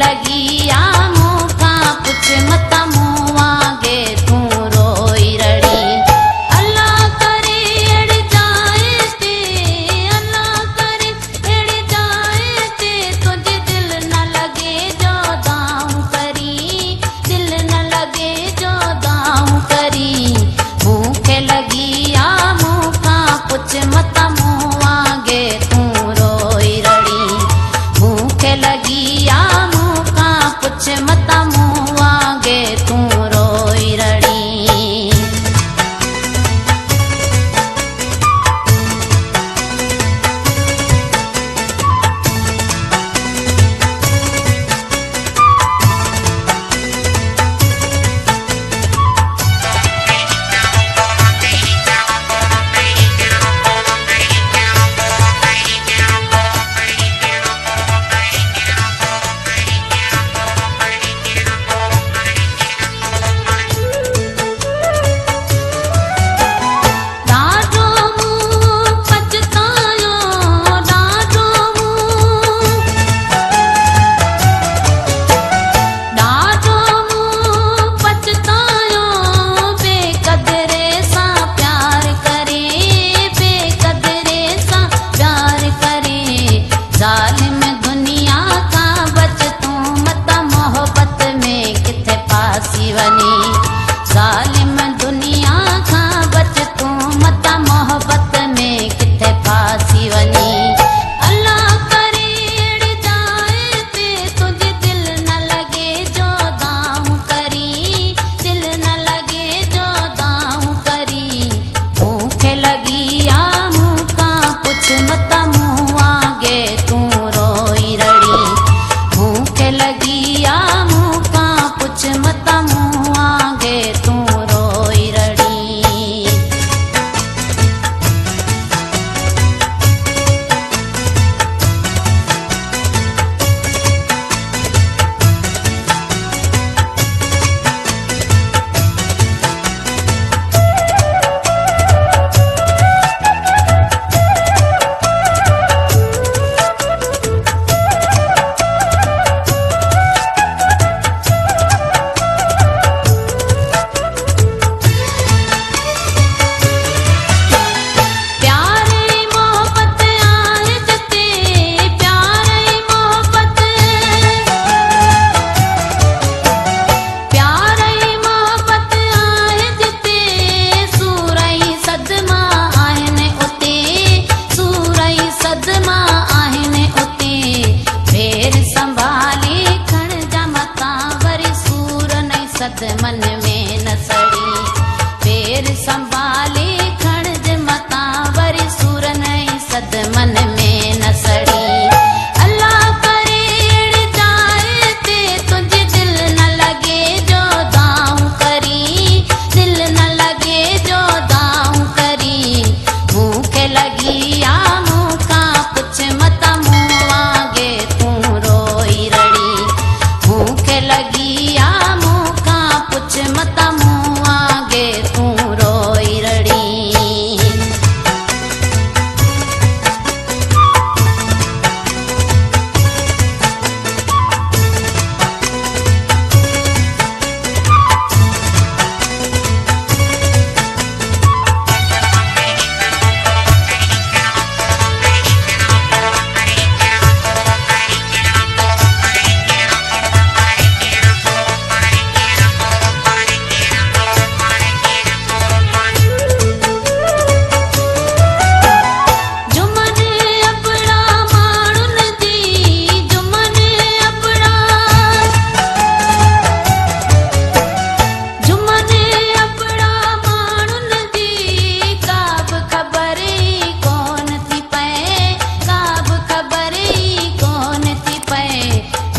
लगी आ मूंखा पुछ मत मुंह वांगे तू रोई रड़ी। अल्लाह करे अड़ जाए ते, अल्लाह करे अड़ जाए ते, तुझे दिल न लगे जो दाऊं करी, दिल न लगे जो दाऊं करी। मूंखे लगी आ मूंखा पुछ मत मुंह वांगे तू रोई रड़ी। मूंखे लगी आ मूंखा पुछ मत मुंह वांगे तू रोई रड़ी। जालिम दुनिया का बच तू मत मोहब्बत में किथे फासी वनी। जालिम दुनिया का बच तू मत मोहब्बत में किथे फासी वनी। अल्लाह करे अड़ जाए ते, तुझे दिल न लगे जो दाऊं करी, दिल न लगे जो दाऊं करी। मूंखे लगी आ मूंखा पुछ मत मुंह वांगे तू रोई रड़ी। मूंखे लगी आ मूंखा पुछ मत मुंह वांगे तू रोई रड़ी। सद मन में न सड़ी पेर संभाले खणज मता वरी सूर नहीं सद मन में न सड़ी। अल्लाह करे अड़ जाए ते, तुझे दिल न लगे जो दाऊं करी, दिल न लगे जो दाऊं करी। मूंखे लगी आ मूंखा पुछ मत मुंह वांगे तू रोई रड़ी। मूंखे लगी आ पुछ मत मुंह वांगे तू रोई रड़ी।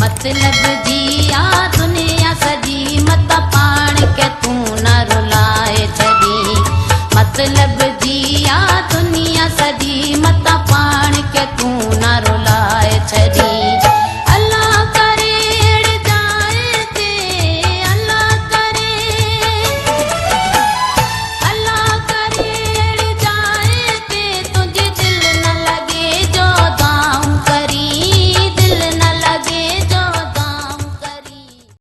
मतलब